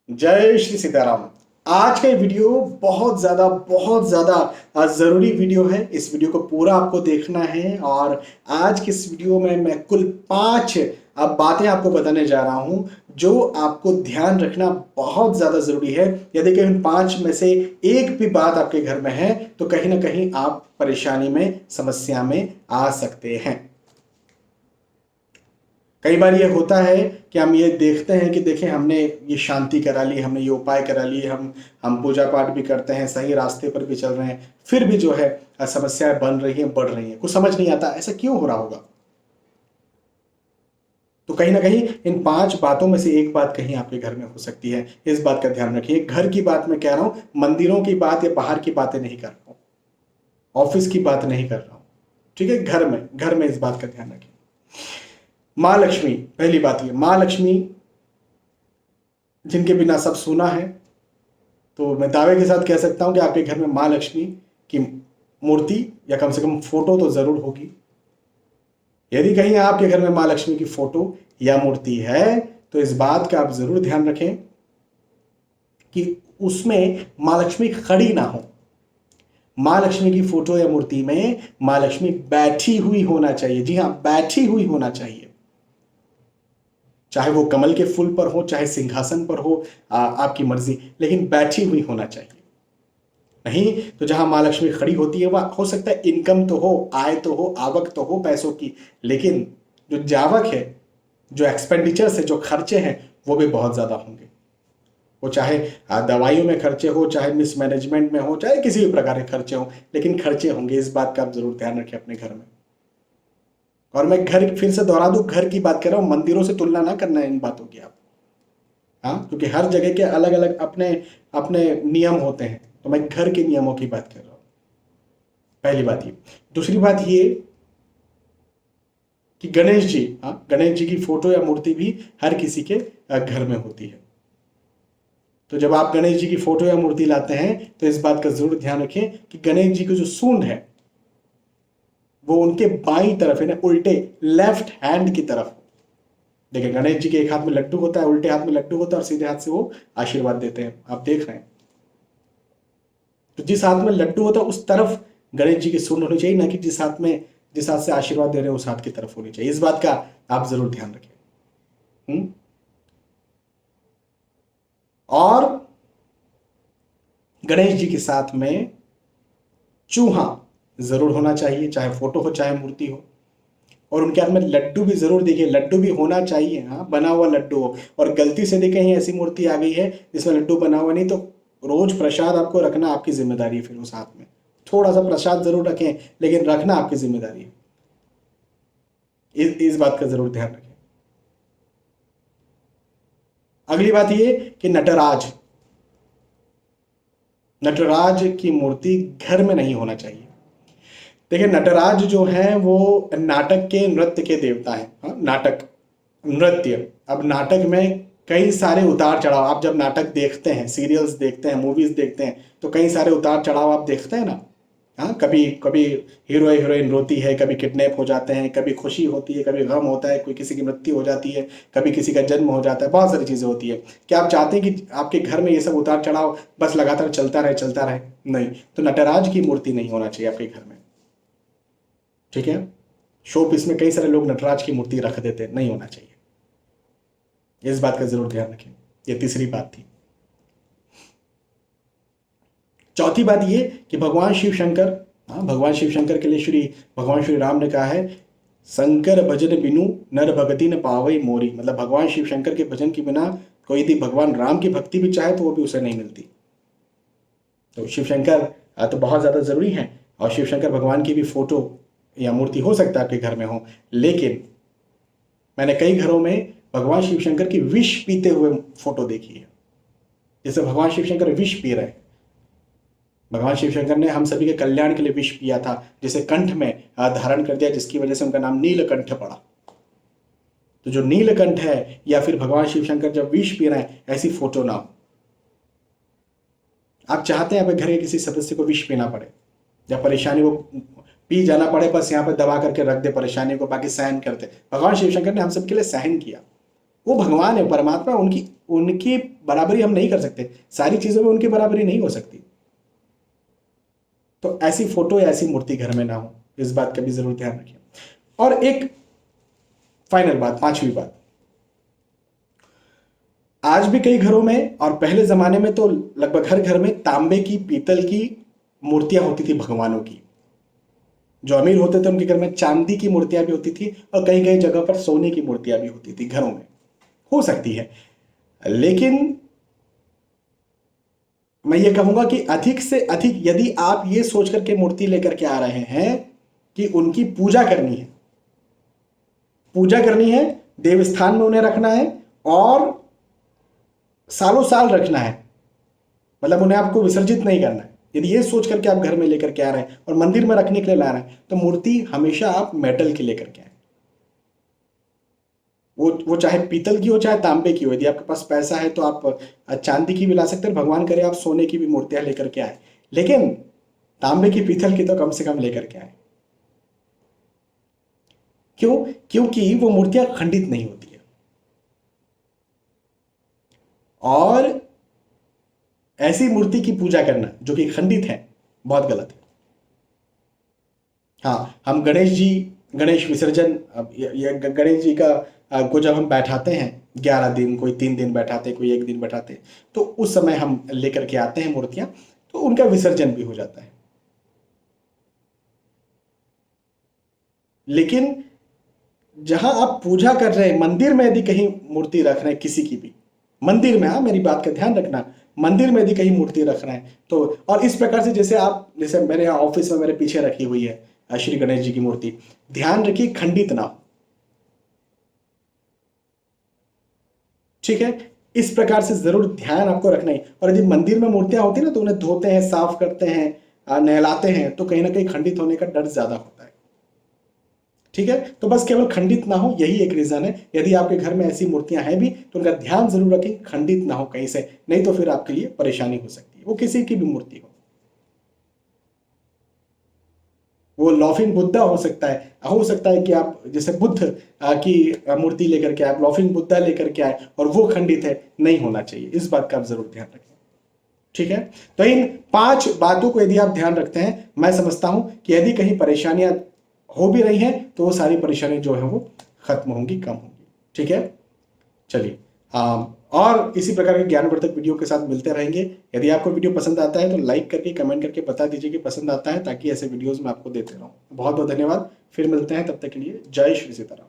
जय श्री सीताराम। आज का ये वीडियो बहुत ज़्यादा ज़रूरी वीडियो है। इस वीडियो को पूरा आपको देखना है और आज की इस वीडियो में मैं कुल 5 बातें आपको बताने जा रहा हूं जो आपको ध्यान रखना बहुत ज़्यादा ज़रूरी है। यदि कहीं उन 5 में से एक भी बात आपके घर में है तो कहीं ना कहीं आप परेशानी में, समस्या में आ सकते हैं। कई बार ये होता है कि हम ये देखते हैं कि देखें हमने ये शांति करा ली, हमने ये उपाय करा लिए, हम पूजा पाठ भी करते हैं, सही रास्ते पर भी चल रहे हैं, फिर भी जो है समस्याएं बन रही हैं, बढ़ रही हैं। कुछ समझ नहीं आता ऐसा क्यों हो रहा होगा। तो कहीं ना कहीं इन 5 बातों में से एक बात कहीं आपके घर में हो सकती है। इस बात का ध्यान रखिए। घर की बात मैं कह रहा हूं, मंदिरों की बात या बाहर की बातें नहीं कर रहा हूं, ऑफिस की बात नहीं कर रहा हूं। ठीक है, घर में इस बात का ध्यान रखिए। माँ लक्ष्मी, पहली बात ये, माँ लक्ष्मी जिनके बिना सब सूना है, तो मैं दावे के साथ कह सकता हूं कि आपके घर में माँ लक्ष्मी की मूर्ति या कम से कम फोटो तो जरूर होगी। यदि कहीं आपके घर में माँ लक्ष्मी की फोटो या मूर्ति है तो इस बात का आप जरूर ध्यान रखें कि उसमें माँ लक्ष्मी खड़ी ना हो। माँ लक्ष्मी की फोटो या मूर्ति में माँ लक्ष्मी बैठी हुई होना चाहिए। जी हाँ, बैठी हुई होना चाहिए। चाहे वो कमल के फूल पर हो, चाहे सिंहासन पर हो, आपकी मर्जी, लेकिन बैठी हुई होना चाहिए। नहीं तो जहां माँ लक्ष्मी खड़ी होती है वह हो सकता है इनकम तो हो, आय तो हो, आवक तो हो पैसों की, लेकिन जो जावक है, जो एक्सपेंडिचर्स है, जो खर्चे हैं, वो भी बहुत ज्यादा होंगे। वो चाहे दवाइयों में खर्चे हो, चाहे मिसमैनेजमेंट में हो, चाहे किसी भी प्रकार के खर्चे हो, लेकिन खर्चे होंगे। इस बात का आप जरूर ध्यान रखें अपने घर में। और मैं घर फिर से दोहरा दूं, घर की बात कर रहा हूं, मंदिरों से तुलना ना करना है इन बातों की आप। हाँ, क्योंकि हर जगह के अलग अलग अपने अपने नियम होते हैं, तो मैं घर के नियमों की बात कर रहा हूं। पहली बात ये। दूसरी बात ये कि गणेश जी, हाँ, गणेश जी की फोटो या मूर्ति भी हर किसी के घर में होती है। तो जब आप गणेश जी की फोटो या मूर्ति लाते हैं तो इस बात का जरूर ध्यान रखें कि गणेश जी की जो सूंड है वो उनके बाईं तरफ है ना, उल्टे लेफ्ट हैंड की तरफ हो। देखिए, गणेश जी के एक हाथ में लड्डू होता है, उल्टे हाथ में लड्डू होता है, और सीधे हाथ से वो आशीर्वाद देते हैं, आप देख रहे हैं। तो जिस हाथ में लड्डू होता है उस तरफ गणेश जी की सूंड होनी चाहिए, ना कि जिस हाथ से आशीर्वाद दे रहे हैं उस हाथ की तरफ होनी चाहिए। इस बात का आप जरूर ध्यान रखें। और गणेश जी के साथ में चूहा जरूर होना चाहिए, चाहे फोटो हो चाहे मूर्ति हो। और उनके हाथ में लड्डू भी जरूर, देखिए लड्डू भी होना चाहिए, हाँ, बना हुआ लड्डू हो। और गलती से देखें ऐसी मूर्ति आ गई है जिसमें लड्डू बना हुआ नहीं, तो रोज प्रसाद आपको रखना आपकी जिम्मेदारी है। फिर उस हाथ में थोड़ा सा प्रसाद जरूर रखें, लेकिन रखना आपकी जिम्मेदारी है। इस बात का जरूर ध्यान रखें। अगली बात ये कि नटराज की मूर्ति घर में नहीं होना चाहिए। देखिए, नटराज जो है वो नाटक के, नृत्य के देवता है। हाँ, नाटक, नृत्य। अब नाटक में कई सारे उतार चढ़ाव, आप जब नाटक देखते हैं, सीरियल्स देखते हैं, मूवीज देखते हैं, तो कई सारे उतार चढ़ाव आप देखते हैं ना। हाँ, कभी कभी हीरो हीरोइन रोती है, कभी किडनैप हो जाते हैं, कभी खुशी होती है, कभी गम होता है, कोई किसी की मृत्यु हो जाती है, कभी किसी का जन्म हो जाता है, बहुत सारी चीजें होती है। क्या आप चाहते हैं कि आपके घर में ये सब उतार चढ़ाव बस लगातार चलता रहे, चलता रहे? नहीं। तो नटराज की मूर्ति नहीं होना चाहिए आपके घर में। ठीक है, शो पीस में कई सारे लोग नटराज की मूर्ति रख देते हैं, नहीं होना चाहिए। इस बात का जरूर ध्यान रखें। ये तीसरी बात थी। चौथी बात ये कि भगवान शिव शंकर, हाँ, भगवान शिव शंकर के लिए भगवान श्री राम ने कहा है, शंकर भजन बिनु नर भगति न पावई मोरी। मतलब भगवान शिव शंकर के भजन के बिना कोई यदि भगवान राम की भक्ति भी चाहे तो वो भी उसे नहीं मिलती। तो शिव शंकर तो बहुत ज्यादा जरूरी है। और शिव शंकर भगवान की भी फोटो या मूर्ति हो सकता है आपके घर में हो, लेकिन मैंने कई घरों में भगवान शिव शंकर की विष पीते हुए फोटो देखी है। जैसे भगवान शिव शंकर विष पी रहे हैं। भगवान शिव शंकर ने हम सभी के कल्याण के लिए विष पिया था, जिसे कंठ में धारण कर दिया, जिसकी वजह से उनका नाम नीलकंठ पड़ा। तो जो नीलकंठ है या फिर भगवान शिव शंकर जब विष पी रहे हैं, ऐसी फोटो ना हो। आप चाहते हैं आपके घर के किसी सदस्य को विष पीना पड़े या परेशानी को पी जाना पड़े, बस यहाँ पे दबा करके रख दे परेशानी को, बाकी सहन करते। भगवान शिव शंकर ने हम सबके लिए सहन किया, वो भगवान है, परमात्मा, उनकी उनकी बराबरी हम नहीं कर सकते, सारी चीजों में उनकी बराबरी नहीं हो सकती। तो ऐसी फोटो या ऐसी मूर्ति घर में ना हो, इस बात का भी जरूर ध्यान रखिए। और एक फाइनल बात, पांचवी बात, आज भी कई घरों में और पहले जमाने में तो लगभग हर घर में तांबे की, पीतल की मूर्तियां होती थी भगवानों की। जो अमीर होते थे उनके घर में चांदी की मूर्तियां भी होती थी और कई कई जगह पर सोने की मूर्तियां भी होती थी घरों में, हो सकती है। लेकिन मैं ये कहूंगा कि अधिक से अधिक यदि आप ये सोच करके मूर्ति लेकर के आ रहे हैं कि उनकी पूजा करनी है, पूजा करनी है, देवस्थान में उन्हें रखना है और सालों साल रखना है, मतलब उन्हें आपको विसर्जित नहीं करना है, यदि ये सोच करके आप घर में लेकर के आ रहे हैं और मंदिर में रखने के लिए ला रहे हैं, तो मूर्ति हमेशा आप मेटल की लेकर के आए। वो चाहे पीतल की हो चाहे तांबे की हो। यदि आपके पास पैसा है तो आप चांदी की भी ला सकते हैं, भगवान करे आप सोने की भी मूर्तियां लेकर के आए, लेकिन तांबे की, पीतल की तो कम से कम लेकर के आए। क्यों? क्योंकि वो मूर्तियां खंडित नहीं होती है और ऐसी मूर्ति की पूजा करना जो कि खंडित है बहुत गलत है। हाँ, हम गणेश जी, गणेश विसर्जन, गणेश जी का को जब हम बैठाते हैं 11 दिन, कोई 3 दिन बैठाते, कोई 1 दिन बैठाते, तो उस समय हम लेकर के आते हैं मूर्तियां, तो उनका विसर्जन भी हो जाता है। लेकिन जहां आप पूजा कर रहे हैं, मंदिर में यदि कहीं मूर्ति रख रहे हैं किसी की भी, मंदिर में, हाँ मेरी बात का ध्यान रखना, मंदिर में यदि कहीं मूर्ति रख रहे हैं तो, और इस प्रकार से जैसे मेरे यहाँ ऑफिस में मेरे पीछे रखी हुई है श्री गणेश जी की मूर्ति, ध्यान रखिए खंडित ना हो, ठीक है? इस प्रकार से जरूर ध्यान आपको रखना है। और यदि मंदिर में मूर्तियां होती है ना, तो उन्हें धोते हैं, साफ करते हैं, नहलाते हैं, तो कहीं ना कहीं खंडित होने का डर ज्यादा होता है, ठीक है? तो बस केवल खंडित ना हो, यही एक रीजन है। यदि आपके घर में ऐसी मूर्तियां हैं भी तो उनका ध्यान जरूर रखें, खंडित ना हो कहीं से, नहीं तो फिर आपके लिए परेशानी हो सकती है, वो किसी की भी मूर्ति हो। वो लॉफिंग बुद्धा हो सकता है कि आप जैसे बुद्ध की मूर्ति लेकर के आप लॉफिंग बुद्धा लेकर के आए और वो खंडित है, नहीं होना चाहिए। इस बात का आप जरूर ध्यान रखें, ठीक है? तो इन 5 बातों को यदि आप ध्यान रखते हैं, मैं समझता हूं कि यदि कहीं परेशानियां हो भी रही हैं तो वो सारी परेशानी जो है वो खत्म होंगी, कम होंगी, ठीक है? चलिए, और इसी प्रकार के ज्ञानवर्धक वीडियो के साथ मिलते रहेंगे। यदि आपको वीडियो पसंद आता है तो लाइक करके, कमेंट करके बता दीजिए कि पसंद आता है, ताकि ऐसे वीडियोस मैं आपको देते रहूं। बहुत बहुत धन्यवाद, फिर मिलते हैं, तब तक के लिए जय श्री सीताराम।